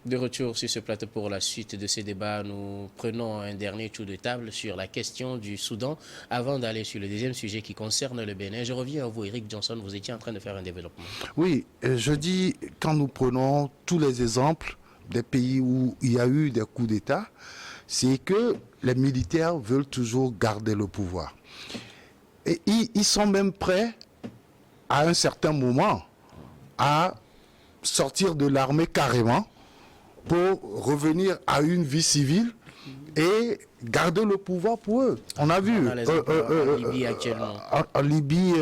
De retour sur ce plateau pour la suite de ces débats, nous prenons un dernier tour de table sur la question du Soudan avant d'aller sur le deuxième sujet qui concerne le Bénin. Je reviens à vous, Eric Johnson, vous étiez en train de faire un développement. Oui, je dis, quand nous prenons tous les exemples des pays où il y a eu des coups d'État, c'est que les militaires veulent toujours garder le pouvoir. Et ils sont même prêts, à un certain moment, à sortir de l'armée carrément pour revenir à une vie civile et garder le pouvoir pour eux. On a vu en Libye actuellement. En Libye,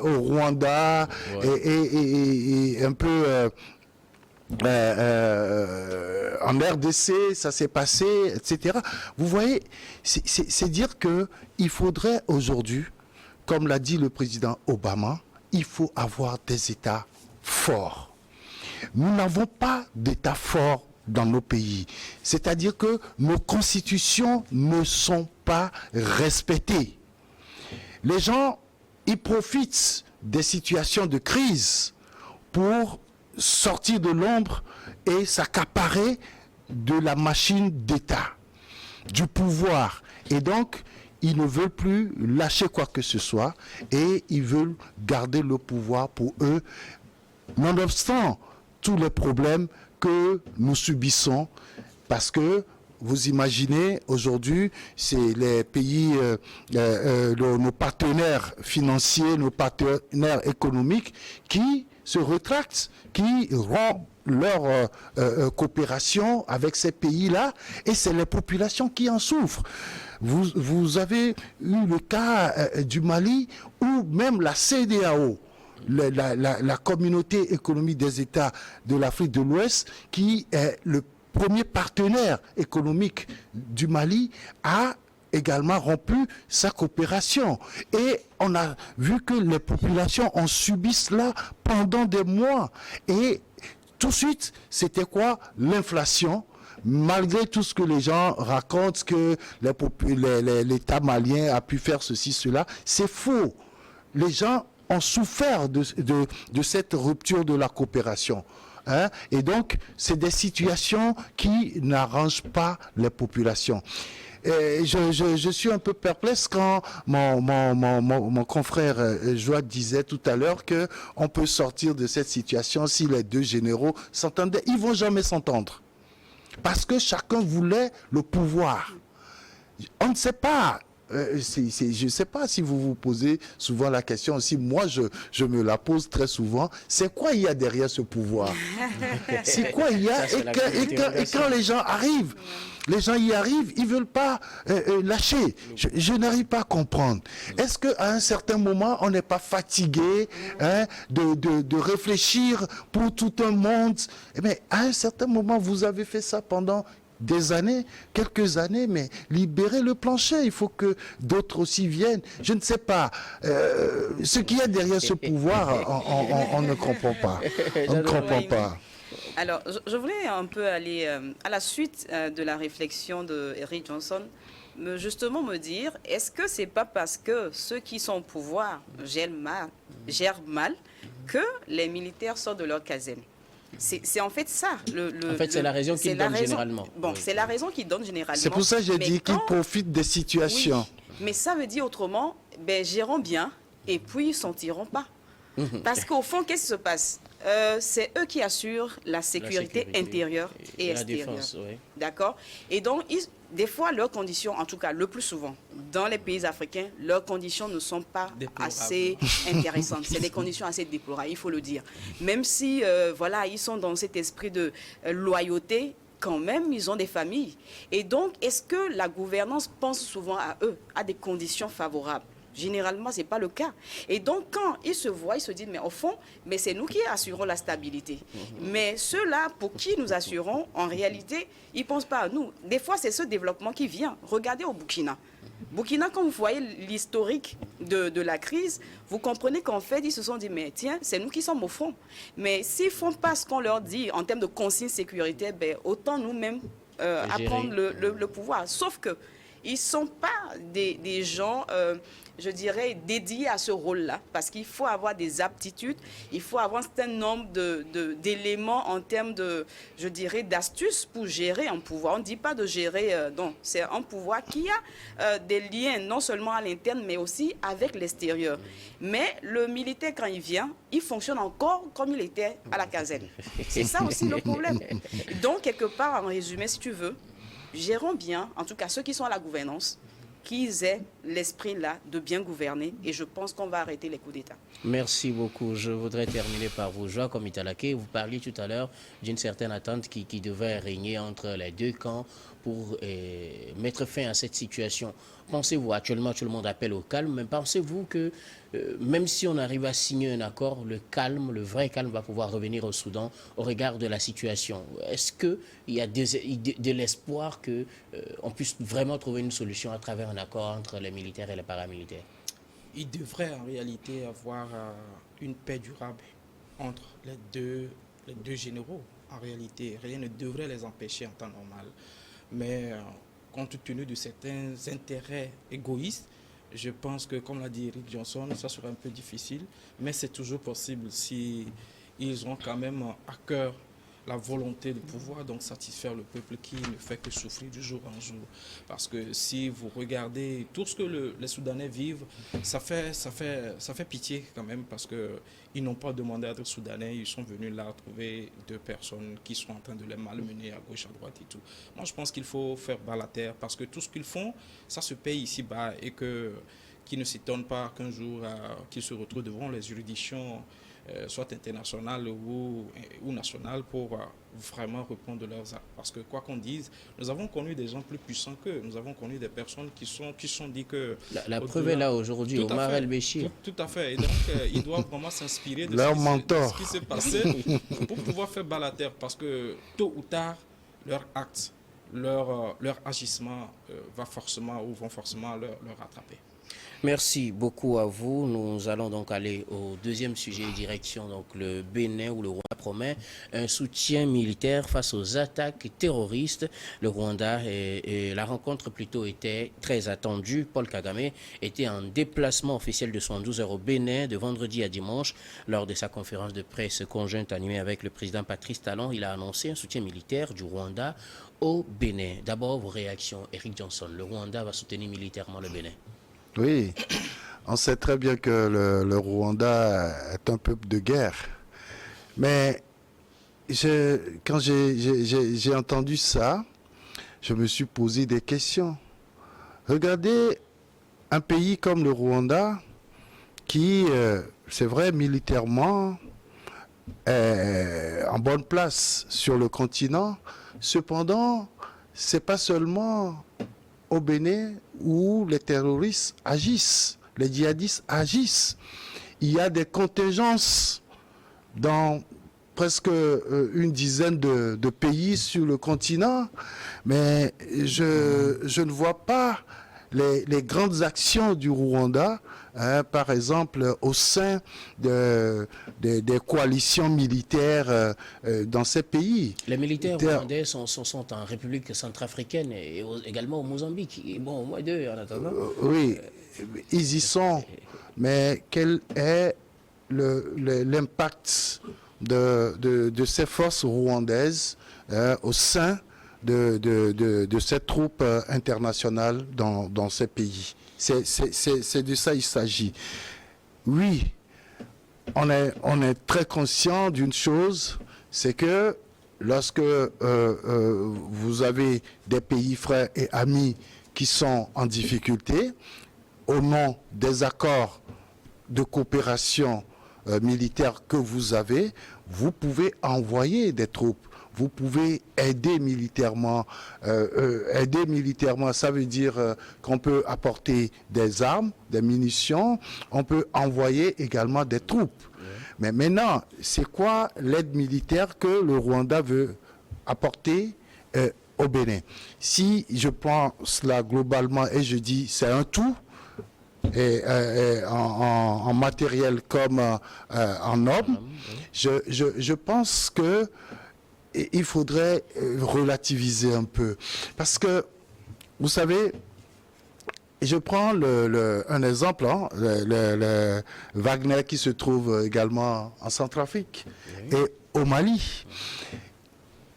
au Rwanda, et un peu en RDC, ça s'est passé, etc. Vous voyez, c'est dire qu'il faudrait aujourd'hui, comme l'a dit le président Obama, il faut avoir des États forts. Nous n'avons pas d'État fort dans nos pays. C'est-à-dire que nos constitutions ne sont pas respectées. Les gens, ils profitent des situations de crise pour sortir de l'ombre et s'accaparer de la machine d'État, du pouvoir. Et donc, ils ne veulent plus lâcher quoi que ce soit et ils veulent garder le pouvoir pour eux, nonobstant tous les problèmes que nous subissons, parce que vous imaginez, aujourd'hui, c'est les pays, nos partenaires financiers, nos partenaires économiques qui se rétractent, qui rompent leur coopération avec ces pays-là, et c'est les populations qui en souffrent. Vous avez eu le cas du Mali, où même la CEDEAO, la communauté économique des États de l'Afrique de l'Ouest, qui est le premier partenaire économique du Mali, a également rompu sa coopération. Et on a vu que les populations ont subi cela pendant des mois. Et tout de suite, c'était quoi? L'inflation. Malgré tout ce que les gens racontent, que l'État malien a pu faire ceci, cela, c'est faux. Les gens ont souffert de cette rupture de la coopération. Hein? Et donc, c'est des situations qui n'arrangent pas les populations. Et je suis un peu perplexe quand mon confrère Joël disait tout à l'heure qu'on peut sortir de cette situation si les deux généraux s'entendaient. Ils ne vont jamais s'entendre. Parce que chacun voulait le pouvoir. On ne sait pas. Je ne sais pas si vous vous posez souvent la question aussi. Moi, je me la pose très souvent. C'est quoi il y a derrière ce pouvoir? C'est quoi il y a? Et quand les gens arrivent, y arrivent, ils ne veulent pas lâcher. Je n'arrive pas à comprendre. Est-ce qu'à un certain moment, on n'est pas fatigué de réfléchir pour tout un monde? Mais à un certain moment, vous avez fait ça pendant des années, quelques années, mais libérer le plancher, il faut que d'autres aussi viennent. Je ne sais pas. Ce qu'il y a derrière ce pouvoir, on ne comprend pas. On ne comprend pas. Alors, je voulais un peu aller à la suite de la réflexion de Eric Johnson, justement me dire, est-ce que c'est pas parce que ceux qui sont au pouvoir gèrent mal que les militaires sortent de leur caserne? C'est en fait ça. En fait, c'est la raison qu'ils donnent généralement. Bon, c'est la raison qu'ils donnent généralement. C'est pour ça que j'ai dit qu'ils profitent des situations. Oui, mais ça veut dire autrement, gérons bien et puis ils s'en tireront pas. Parce qu'au fond, qu'est-ce qui se passe? C'est eux qui assurent la sécurité intérieure et extérieure. La défense, oui. D'accord? Et donc, des fois, leurs conditions, en tout cas le plus souvent, dans les pays africains, leurs conditions ne sont pas assez intéressantes. C'est des conditions assez déplorables, il faut le dire. Même si, voilà, ils sont dans cet esprit de loyauté, quand même, ils ont des familles. Et donc, est-ce que la gouvernance pense souvent à eux, à des conditions favorables? Généralement, ce n'est pas le cas. Et donc, quand ils se voient, ils se disent, mais au fond, mais c'est nous qui assurons la stabilité. Mais ceux-là, pour qui nous assurons, en réalité, ils ne pensent pas à nous. Des fois, c'est ce développement qui vient. Regardez au Burkina. Burkina, quand vous voyez l'historique de la crise, vous comprenez qu'en fait, ils se sont dit, mais tiens, c'est nous qui sommes au fond. Mais s'ils ne font pas ce qu'on leur dit en termes de consignes sécuritaires, autant nous-mêmes apprendre le pouvoir. Sauf que ils ne sont pas des gens, je dirais, dédiés à ce rôle-là, parce qu'il faut avoir des aptitudes, il faut avoir un certain nombre d'éléments en termes de, je dirais, d'astuces pour gérer un pouvoir. On ne dit pas de gérer, non, c'est un pouvoir qui a des liens non seulement à l'interne, mais aussi avec l'extérieur. Mais le militaire, quand il vient, il fonctionne encore comme il était à la caserne. C'est ça aussi le problème. Donc, quelque part, en résumé, si tu veux, gérons bien, en tout cas ceux qui sont à la gouvernance, qu'ils aient l'esprit-là de bien gouverner, et je pense qu'on va arrêter les coups d'État. Merci beaucoup. Je voudrais terminer par vous. Joachim Italake, vous parliez tout à l'heure d'une certaine attente qui devait régner entre les deux camps pour mettre fin à cette situation. Pensez-vous, actuellement tout le monde appelle au calme, mais pensez-vous que même si on arrive à signer un accord, le calme, le vrai calme va pouvoir revenir au Soudan au regard de la situation? Est-ce qu'il y a de l'espoir qu'on puisse vraiment trouver une solution à travers un accord entre les militaires et les paramilitaires? Il devrait en réalité avoir une paix durable entre les deux généraux. En réalité, rien ne devrait les empêcher en temps normal. Mais compte tenu de certains intérêts égoïstes, je pense que, comme l'a dit Eric Johnson, ça sera un peu difficile, mais c'est toujours possible si ils ont quand même à cœur la volonté de pouvoir donc satisfaire le peuple qui ne fait que souffrir du jour en jour. Parce que si vous regardez tout ce que les Soudanais vivent, ça fait pitié quand même, parce qu'ils n'ont pas demandé à être Soudanais, ils sont venus là trouver deux personnes qui sont en train de les malmener à gauche, à droite et tout. Moi, je pense qu'il faut faire bas la terre, parce que tout ce qu'ils font, ça se paye ici-bas, et qu'ils ne s'étonnent pas qu'un jour, qu'ils se retrouvent devant les juridictions soit internationales ou nationales, pour vraiment répondre de leurs actes. Parce que quoi qu'on dise, nous avons connu des gens plus puissants qu'eux. Nous avons connu des personnes qui sont dit que... La preuve est là aujourd'hui, Omar El-Béchir. Tout à fait. Et donc, ils doivent vraiment s'inspirer de ce qui s'est passé pour pouvoir faire bas la terre. Parce que tôt ou tard, leur acte, leur agissement vont forcément leur rattraper. Merci beaucoup à vous. Nous allons donc aller au deuxième sujet, direction donc le Bénin, où le Rwanda promet un soutien militaire face aux attaques terroristes. Le Rwanda et la rencontre plutôt était très attendue. Paul Kagame était en déplacement officiel de 72 heures au Bénin de vendredi à dimanche. Lors de sa conférence de presse conjointe animée avec le président Patrice Talon, il a annoncé un soutien militaire du Rwanda au Bénin. D'abord, vos réactions, Eric Johnson. Le Rwanda va soutenir militairement le Bénin. Oui, on sait très bien que le Rwanda est un peuple de guerre. Mais quand j'ai entendu ça, je me suis posé des questions. Regardez un pays comme le Rwanda qui, c'est vrai, militairement, est en bonne place sur le continent. Cependant, c'est pas seulement au Bénin où les terroristes agissent, les djihadistes agissent. Il y a des contingences dans presque une dizaine de pays sur le continent, mais je ne vois pas les grandes actions du Rwanda, par exemple au sein des coalitions militaires dans ces pays. Les militaires rwandais sont en République centrafricaine et également au Mozambique. Et bon, au moins deux en attendant. Oui, ils y sont, mais quel est l'impact de ces forces rwandaises au sein de ces troupes internationales dans ces pays? C'est de ça il s'agit. Oui, on est très conscient d'une chose, c'est que lorsque vous avez des pays frères et amis qui sont en difficulté, au nom des accords de coopération militaire que vous avez, vous pouvez envoyer des troupes. Vous pouvez aider militairement. Aider militairement, ça veut dire qu'on peut apporter des armes, des munitions. On peut envoyer également des troupes. Mais maintenant, c'est quoi l'aide militaire que le Rwanda veut apporter au Bénin? Si je prends cela globalement et je dis c'est un tout, et en matériel comme en hommes, je pense que il faudrait relativiser un peu. Parce que, vous savez, je prends un exemple, hein, le Wagner qui se trouve également en Centrafrique et au Mali.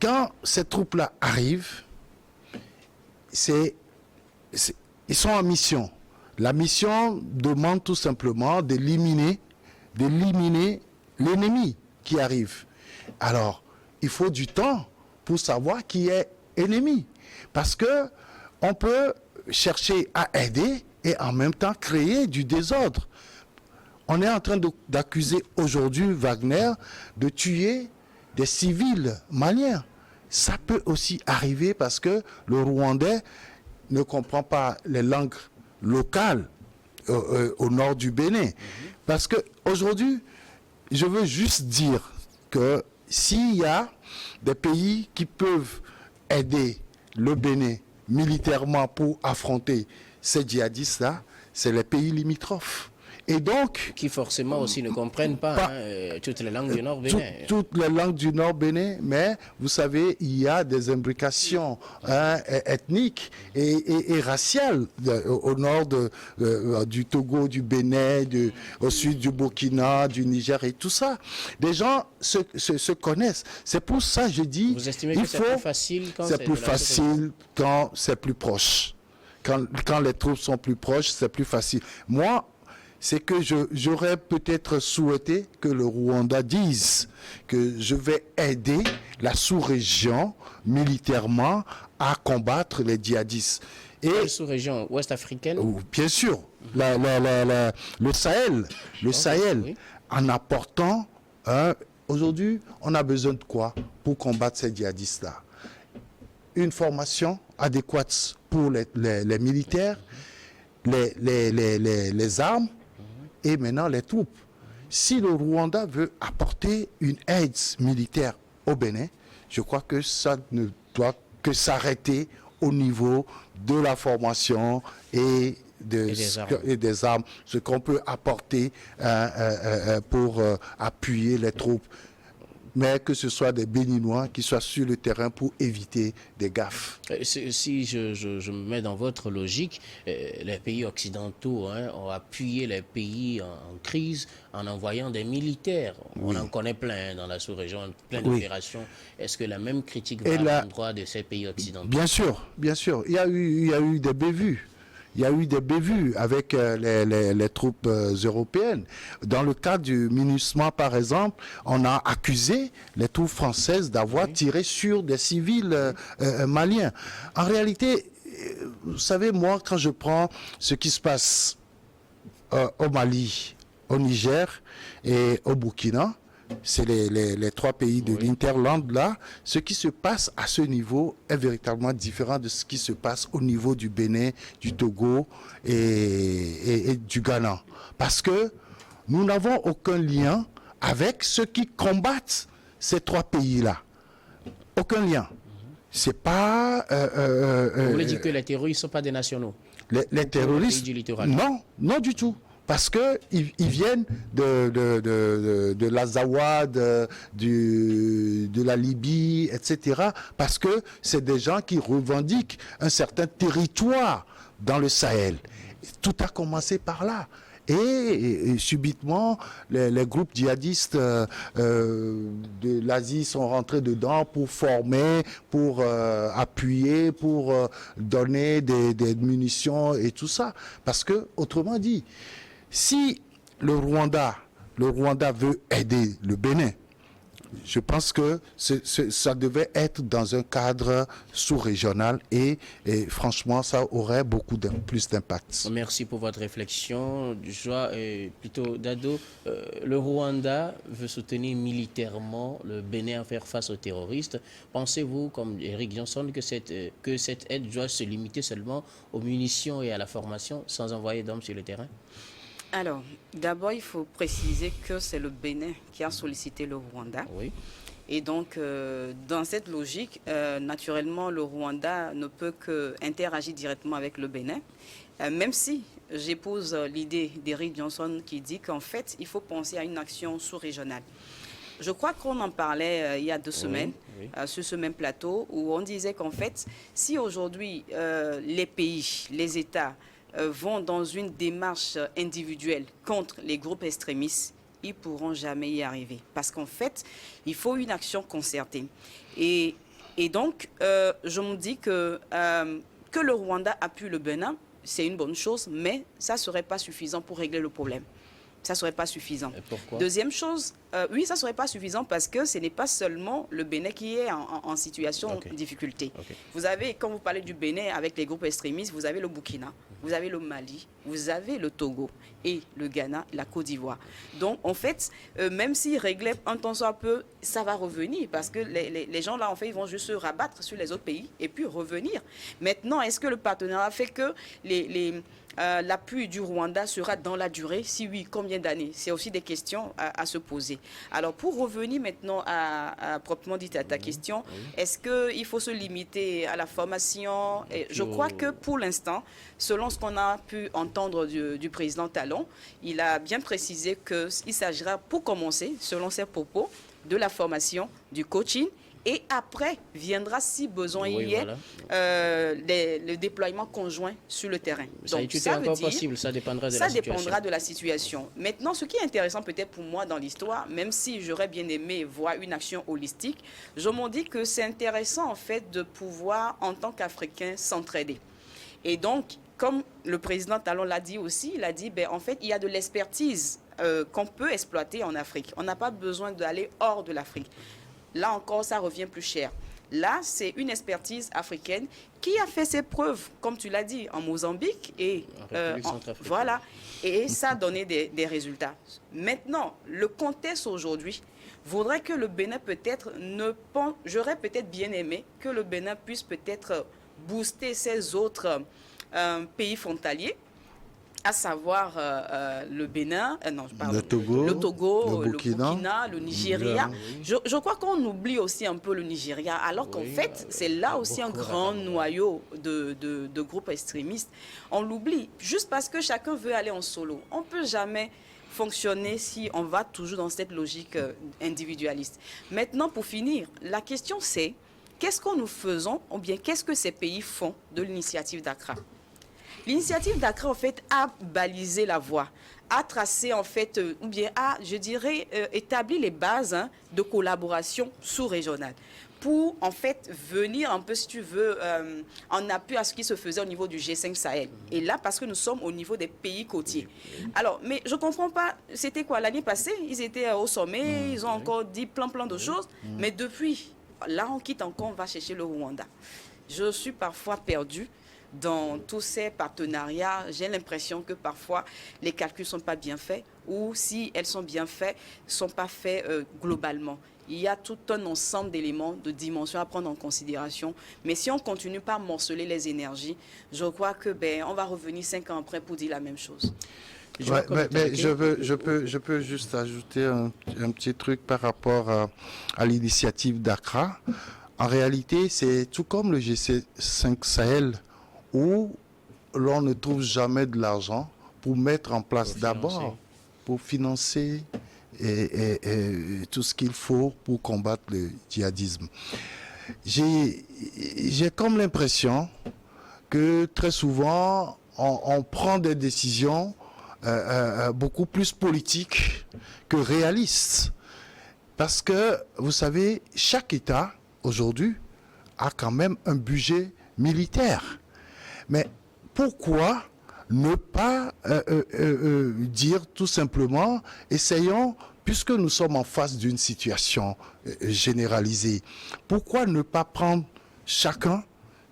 Quand ces troupes-là arrivent, ils sont en mission. La mission demande tout simplement d'éliminer l'ennemi qui arrive. Alors, il faut du temps pour savoir qui est ennemi. Parce que on peut chercher à aider et en même temps créer du désordre. On est en train d'accuser aujourd'hui Wagner de tuer des civils maliens. Ça peut aussi arriver parce que le Rwandais ne comprend pas les langues locales au nord du Bénin. Parce que aujourd'hui, je veux juste dire que s'il y a des pays qui peuvent aider le Bénin militairement pour affronter ces djihadistes-là, c'est les pays limitrophes. Et donc... Qui forcément aussi ne comprennent pas toutes les langues du Nord Bénin. Toutes les langues du Nord Bénin, mais vous savez, il y a des imbrications ethniques et raciales au nord du Togo, du Bénin, au sud du Burkina, du Niger et tout ça. Des gens se connaissent. C'est pour ça que je dis... Vous estimez que c'est plus facile quand c'est plus facile quand c'est plus proche. Quand les troupes sont plus proches, c'est plus facile. Moi, c'est que j'aurais peut-être souhaité que le Rwanda dise que je vais aider la sous-région militairement à combattre les djihadistes. Et la sous-région ouest-africaine? Bien sûr, le Sahel, oui. En apportant, aujourd'hui, on a besoin de quoi pour combattre ces djihadistes-là? Une formation adéquate pour les militaires, les armes, et maintenant les troupes. Si le Rwanda veut apporter une aide militaire au Bénin, je crois que ça ne doit que s'arrêter au niveau de la formation et des armes, ce qu'on peut apporter pour appuyer les troupes. Mais que ce soit des Béninois qui soient sur le terrain pour éviter des gaffes. Si je me mets dans votre logique, les pays occidentaux ont appuyé les pays en crise en envoyant des militaires. On en connaît plein dans la sous-région, plein d'opérations. Est-ce que la même critique va à l'endroit de ces pays occidentaux? Bien sûr, bien sûr. Il y a eu des bévues. Il y a eu des bévues avec les troupes européennes. Dans le cas du MINUSMA, par exemple, on a accusé les troupes françaises d'avoir tiré sur des civils maliens. En réalité, vous savez, moi, quand je prends ce qui se passe au Mali, au Niger et au Burkina, c'est les trois pays de l'Interland là, ce qui se passe à ce niveau est véritablement différent de ce qui se passe au niveau du Bénin, du Togo et du Ghana. Parce que nous n'avons aucun lien avec ceux qui combattent ces trois pays-là. Aucun lien. C'est pas... Vous voulez dire que les terroristes ne sont pas des nationaux? Les terroristes... Du littoral. Non, non du tout. Parce qu'ils viennent de l'Azawad, de la Libye, etc. Parce que c'est des gens qui revendiquent un certain territoire dans le Sahel. Tout a commencé par là. Et subitement, les groupes djihadistes de l'Asie sont rentrés dedans pour former, pour appuyer, pour donner des munitions et tout ça. Parce que, autrement dit, si le Rwanda veut aider le Bénin, je pense que ça devait être dans un cadre sous-régional et franchement, ça aurait beaucoup plus d'impact. Merci pour votre réflexion. Plutôt Dado, le Rwanda veut soutenir militairement le Bénin à faire face aux terroristes. Pensez-vous, comme Eric Johnson, que cette aide doit se limiter seulement aux munitions et à la formation sans envoyer d'hommes sur le terrain? Alors, d'abord, il faut préciser que c'est le Bénin qui a sollicité le Rwanda. Oui. Et donc, dans cette logique, naturellement, le Rwanda ne peut qu'interagir directement avec le Bénin, même si j'épouse l'idée d'Eric Johnson qui dit qu'en fait, il faut penser à une action sous-régionale. Je crois qu'on en parlait il y a 2 semaines sur ce même plateau où on disait qu'en fait, si aujourd'hui les pays, les États vont dans une démarche individuelle contre les groupes extrémistes, ils ne pourront jamais y arriver. Parce qu'en fait, il faut une action concertée. Et donc, je me dis que le Rwanda appuie le Bénin, c'est une bonne chose, mais ça ne serait pas suffisant pour régler le problème. Ça ne serait pas suffisant. Et pourquoi? Deuxième chose, oui, ça ne serait pas suffisant parce que ce n'est pas seulement le Bénin qui est en situation de difficulté. Vous avez, quand vous parlez du Bénin avec les groupes extrémistes, vous avez le Burkina, vous avez le Mali, vous avez le Togo et le Ghana, la Côte d'Ivoire. Donc, en fait, même s'ils réglaient un temps soit peu, ça va revenir parce que les gens là, en fait, ils vont juste se rabattre sur les autres pays et puis revenir. Maintenant, est-ce que le partenariat fait que l'appui du Rwanda sera dans la durée? Si oui, combien d'années? C'est aussi des questions à se poser. Alors, pour revenir maintenant à proprement dit à ta question, est-ce qu'il faut se limiter à la formation? Je crois que pour l'instant, selon ce qu'on a pu entendre du président Talon, il a bien précisé qu'il s'agira, pour commencer, selon ses propos, de la formation, du coaching. Et après, viendra, si besoin il y ait, le déploiement conjoint sur le terrain. Donc, ça veut dire, possible, ça dépendra de la situation. Ça dépendra de la situation. Maintenant, ce qui est intéressant peut-être pour moi dans l'histoire, même si j'aurais bien aimé voir une action holistique, je m'en dis que c'est intéressant en fait de pouvoir, en tant qu'Africains, s'entraider. Et donc, comme le président Talon l'a dit aussi, il a dit, en fait, il y a de l'expertise qu'on peut exploiter en Afrique. On n'a pas besoin d'aller hors de l'Afrique. Là encore, ça revient plus cher. Là, c'est une expertise africaine qui a fait ses preuves, comme tu l'as dit, en Mozambique. Et, voilà. Et ça a donné des résultats. Maintenant, le contexte aujourd'hui voudrait que le Bénin peut-être j'aurais peut-être bien aimé que le Bénin puisse peut-être booster ses autres pays frontaliers, à savoir le Bénin, le Togo, le Burkina, le Nigeria. Je crois qu'on oublie aussi un peu le Nigeria, alors qu'en fait, c'est là aussi un grand noyau de groupes extrémistes. On l'oublie, juste parce que chacun veut aller en solo. On ne peut jamais fonctionner si on va toujours dans cette logique individualiste. Maintenant, pour finir, la question c'est, qu'est-ce que nous faisons, ou bien qu'est-ce que ces pays font de l'initiative d'Accra? L'initiative d'Accra, en fait, a balisé la voie, a tracé, en fait, ou bien a, je dirais, établi les bases de collaboration sous-régionale pour, en fait, venir un peu, si tu veux, en appui à ce qui se faisait au niveau du G5 Sahel. Et là, parce que nous sommes au niveau des pays côtiers. Alors, mais je ne comprends pas, c'était quoi, l'année passée, ils étaient au sommet, ils ont encore dit plein de choses, mais depuis, là, on quitte encore, on va chercher le Rwanda. Je suis parfois perdue dans tous ces partenariats. J'ai l'impression que parfois les calculs ne sont pas bien faits, ou si elles sont bien faits, ne sont pas faits globalement. Il y a tout un ensemble d'éléments, de dimensions à prendre en considération. Mais si on continue par morceler les énergies, je crois que on va revenir 5 ans après pour dire la même chose. Mais je peux juste ajouter un petit truc par rapport à l'initiative d'Accra. En réalité, c'est tout comme le G5 Sahel, où l'on ne trouve jamais de l'argent pour mettre en place d'abord, pour financer et tout ce qu'il faut pour combattre le djihadisme. J'ai comme l'impression que très souvent, on prend des décisions beaucoup plus politiques que réalistes. Parce que, vous savez, chaque État, aujourd'hui, a quand même un budget militaire. Mais pourquoi ne pas dire tout simplement, essayons, puisque nous sommes en face d'une situation généralisée, pourquoi ne pas prendre chacun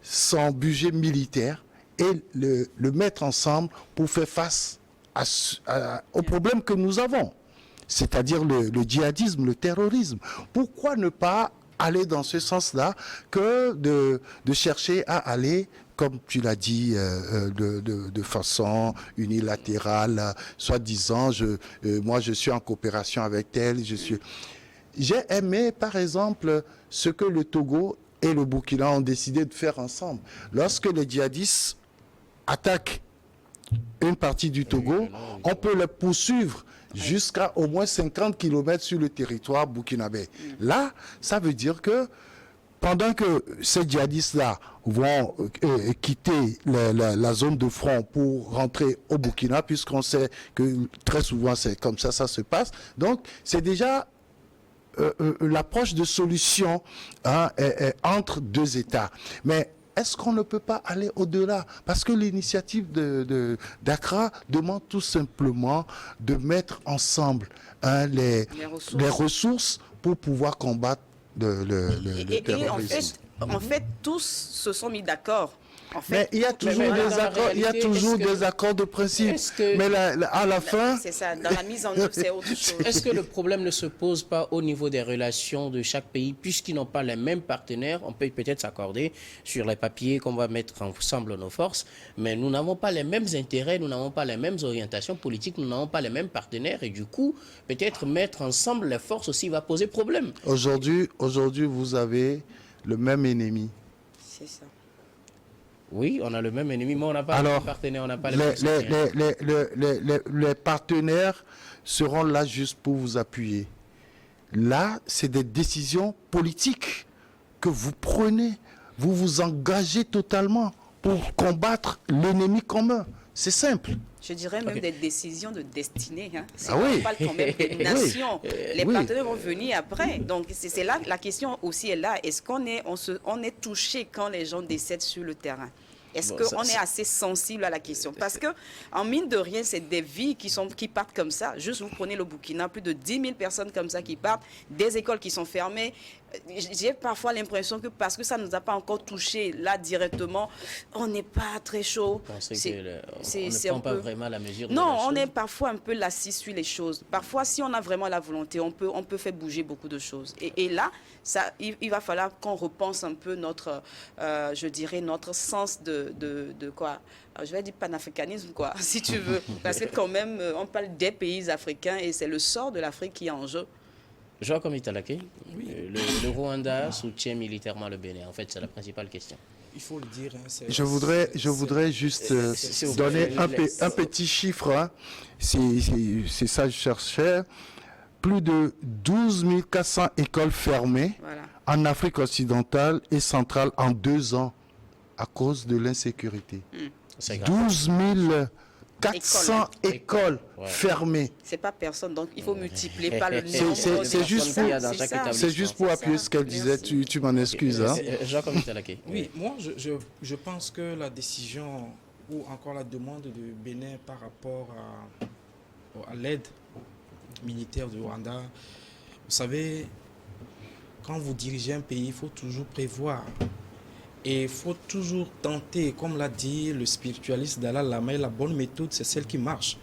son budget militaire et le mettre ensemble pour faire face aux problèmes que nous avons, c'est-à-dire le djihadisme, le terrorisme. Pourquoi ne pas aller dans ce sens-là que de chercher à aller, comme tu l'as dit, de façon unilatérale, soit disant, moi je suis en coopération avec tel, J'ai aimé, par exemple, ce que le Togo et le Burkina ont décidé de faire ensemble. Lorsque les djihadistes attaquent une partie du Togo, on peut les poursuivre jusqu'à au moins 50 km sur le territoire burkinabé. Là, ça veut dire que pendant que ces djihadistes-là vont quitter la zone de front pour rentrer au Burkina, puisqu'on sait que très souvent c'est comme ça se passe. Donc c'est déjà l'approche de solution entre deux États. Mais est-ce qu'on ne peut pas aller au-delà? Parce que l'initiative d'Accra demande tout simplement de mettre ensemble les ressources pour pouvoir combattre le terrorisme. En fait, tous se sont mis d'accord. En fait, mais il y a toujours des accords de principe. Mais à la fin... C'est ça, dans la mise en œuvre, c'est autre chose. Est-ce que le problème ne se pose pas au niveau des relations de chaque pays, puisqu'ils n'ont pas les mêmes partenaires? On peut peut-être s'accorder sur les papiers qu'on va mettre ensemble nos forces, mais nous n'avons pas les mêmes intérêts, nous n'avons pas les mêmes orientations politiques, nous n'avons pas les mêmes partenaires, et du coup, peut-être mettre ensemble les forces aussi va poser problème. Aujourd'hui, vous avez le même ennemi. C'est ça. Oui, on a le même ennemi, mais on n'a pas les mêmes partenaires, on n'a pas les mêmes les partenaires seront là juste pour vous appuyer. Là, c'est des décisions politiques que vous prenez. Vous vous engagez totalement pour combattre l'ennemi commun. C'est simple. Je dirais même des décisions de destinée. Hein. Si oui. On parle quand même des nations. Les partenaires vont venir après. Donc, c'est là la question aussi est là. Est-ce qu'on est touché quand les gens décèdent sur le terrain? Est-ce qu'on est assez sensible à la question? Parce que, en mine de rien, c'est des vies qui partent comme ça. Juste, vous prenez le Burkina, plus de 10 000 personnes comme ça qui partent, des écoles qui sont fermées. J'ai parfois l'impression que parce que ça ne nous a pas encore touché là directement, on n'est pas très chaud. Vous pensez qu'on ne prend pas vraiment la mesure de la Non, chose? on est parfois un peu lassé sur les choses. Parfois, si on a vraiment la volonté, on peut faire bouger beaucoup de choses. Et là, il va falloir qu'on repense un peu je dirais, notre sens de quoi? Je vais dire panafricanisme, quoi, si tu veux. Parce que quand même, on parle des pays africains et c'est le sort de l'Afrique qui est en jeu. Joachim Italake, le Rwanda soutient militairement le Bénin. En fait, c'est la principale question. Il faut le dire. Hein, je voudrais juste donner un petit chiffre. Hein. C'est ça que je cherchais. Plus de 12 400 écoles fermées en Afrique occidentale et centrale en 2 ans à cause de l'insécurité. 12 400 écoles fermées. C'est pas personne, donc il faut multiplier par le nombre. C'est juste pour appuyer ce qu'elle disait, tu m'en excuses. Hein. Oui, moi je pense que la décision ou encore la demande de Bénin par rapport à l'aide militaire du Rwanda, vous savez, quand vous dirigez un pays, il faut toujours prévoir. Et il faut toujours tenter, comme l'a dit le spiritualiste Dalai Lama, la bonne méthode, c'est celle qui marche.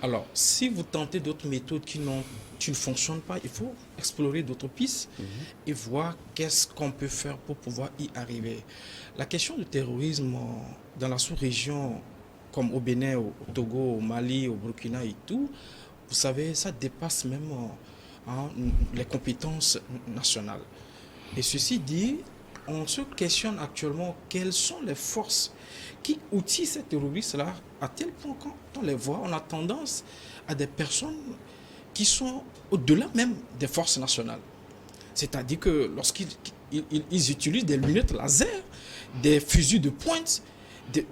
Alors, si vous tentez d'autres méthodes qui ne fonctionnent pas, il faut explorer d'autres pistes et voir qu'est-ce qu'on peut faire pour pouvoir y arriver. La question du terrorisme dans la sous-région, comme au Bénin, au Togo, au Mali, au Burkina et tout, vous savez, ça dépasse même les compétences nationales. Et ceci dit, on se questionne actuellement quelles sont les forces qui outillent ces terroristes-là, à tel point quand on les voit, on a tendance à des personnes qui sont au-delà même des forces nationales. C'est-à-dire que lorsqu'ils utilisent des lunettes laser, des fusils de pointe,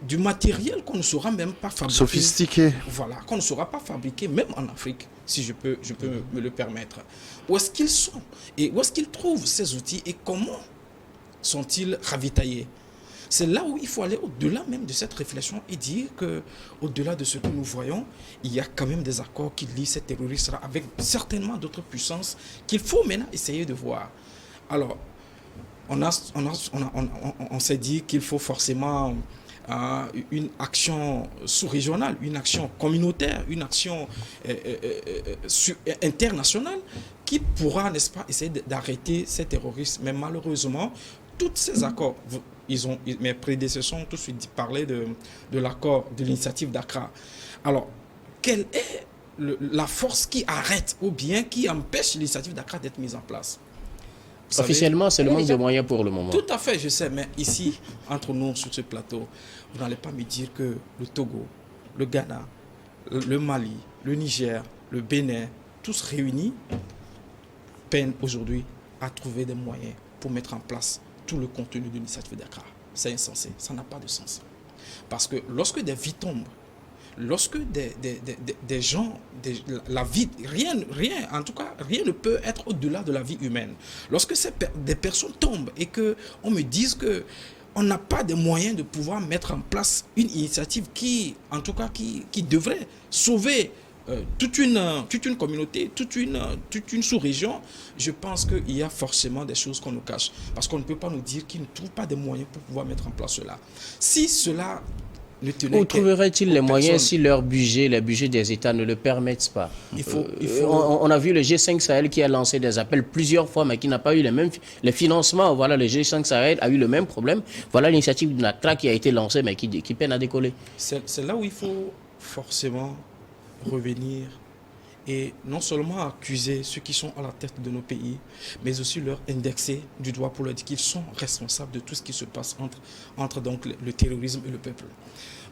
du matériel qu'on ne saura même pas fabriquer. Sophistiqué. Voilà, qu'on ne saura pas fabriquer, même en Afrique, si je peux me le permettre. Où est-ce qu'ils sont? Et où est-ce qu'ils trouvent ces outils? Et comment sont-ils ravitaillés? C'est là où il faut aller au-delà même de cette réflexion et dire qu'au-delà de ce que nous voyons, il y a quand même des accords qui lient ces terroristes-là avec certainement d'autres puissances qu'il faut maintenant essayer de voir. Alors, on s'est dit qu'il faut forcément une action sous-régionale, une action communautaire, une action internationale qui pourra, n'est-ce pas, essayer d'arrêter ces terroristes. Mais malheureusement, tous ces accords, mes prédécesseurs ont tout de suite parlé de l'accord, de l'initiative d'Accra. Alors, quelle est la force qui arrête ou bien qui empêche l'initiative d'Accra d'être mise en place? Officiellement, c'est le manque de moyens pour le moment. Tout à fait, je sais, mais ici, entre nous, sur ce plateau, vous n'allez pas me dire que le Togo, le Ghana, le Mali, le Niger, le Bénin, tous réunis, peinent aujourd'hui à trouver des moyens pour mettre en place tout le contenu de l'initiative d'Accra. C'est insensé, ça n'a pas de sens. Parce que lorsque des vies tombent, lorsque des gens, la vie, rien, en tout cas, rien ne peut être au-delà de la vie humaine. Lorsque des personnes tombent et qu'on me dise que on n'a pas de moyens de pouvoir mettre en place une initiative qui, en tout cas, qui devrait sauver toute une communauté, toute une sous-région, je pense qu'il y a forcément des choses qu'on nous cache. Parce qu'on ne peut pas nous dire qu'ils ne trouvent pas de moyens pour pouvoir mettre en place cela. Si cela ne tenait Où trouverait-il les moyens si leur budget, les budgets des États ne le permettent pas? On a vu le G5 Sahel qui a lancé des appels plusieurs fois, mais qui n'a pas eu les financements. Voilà, le G5 Sahel a eu le même problème. Voilà l'initiative de NACRA qui a été lancée, mais qui peine à décoller. C'est là où il faut forcément revenir et non seulement accuser ceux qui sont à la tête de nos pays, mais aussi leur indexer du doigt pour leur dire qu'ils sont responsables de tout ce qui se passe entre donc le terrorisme et le peuple.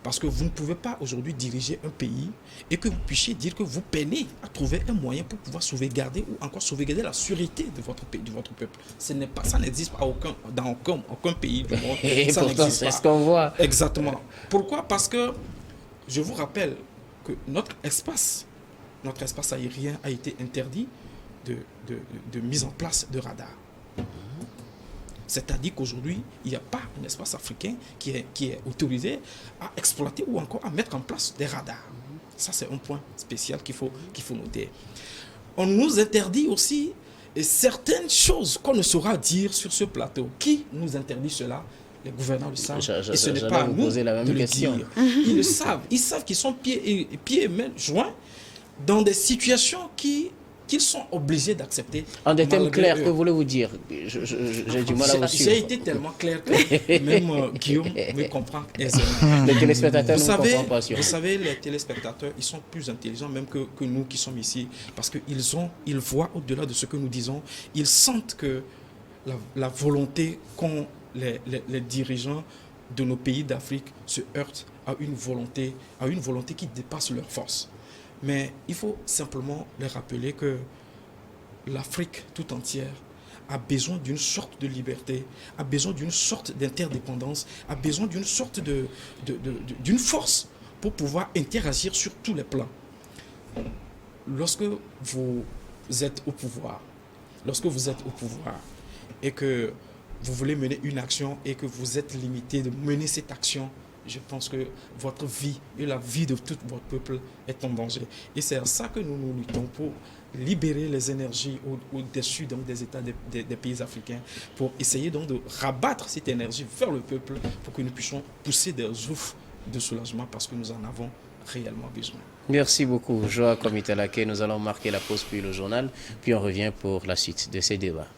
Parce que vous ne pouvez pas aujourd'hui diriger un pays et que vous puissiez dire que vous peinez à trouver un moyen pour pouvoir sauvegarder ou encore sauvegarder la sûreté de votre pays, de votre peuple. Ça n'existe pas dans aucun pays du monde. Et ça pourtant, c'est ce qu'on voit. Exactement. Pourquoi? Parce que je vous rappelle que notre espace aérien a été interdit de mise en place de radars. C'est-à-dire qu'aujourd'hui, il n'y a pas un espace africain qui est autorisé à exploiter ou encore à mettre en place des radars. Ça, c'est un point spécial qu'il faut noter. On nous interdit aussi certaines choses qu'on ne saura dire sur ce plateau. Qui nous interdit cela? Les gouvernants le savent. Et ce n'est pas à nous de le dire. Ils le savent. Ils savent qu'ils sont pieds et mains joints dans des situations qu'ils sont obligés d'accepter. En des thèmes clairs, que voulez-vous dire? J'ai du mal à vous suivre. J'ai été tellement clair que même Guillaume me comprend aisément. Les téléspectateurs ne comprennent pas. Vous savez, les téléspectateurs, ils sont plus intelligents même que nous qui sommes ici. Parce qu'ils voient au-delà de ce que nous disons. Ils sentent que la volonté qu'ont les dirigeants de nos pays d'Afrique se heurte à une volonté qui dépasse leur force. Mais il faut simplement leur rappeler que l'Afrique tout entière a besoin d'une sorte de liberté, a besoin d'une sorte d'interdépendance, a besoin d'une sorte d'une force pour pouvoir interagir sur tous les plans. Lorsque vous êtes au pouvoir, et que vous voulez mener une action et que vous êtes limité de mener cette action, je pense que votre vie et la vie de tout votre peuple est en danger. Et c'est à ça que nous luttons pour libérer les énergies au-dessus donc des États des pays africains, pour essayer donc de rabattre cette énergie vers le peuple pour que nous puissions pousser des souffles de soulagement parce que nous en avons réellement besoin. Merci beaucoup, Joa Komitalake. Nous allons marquer la pause puis le journal, puis on revient pour la suite de ces débats.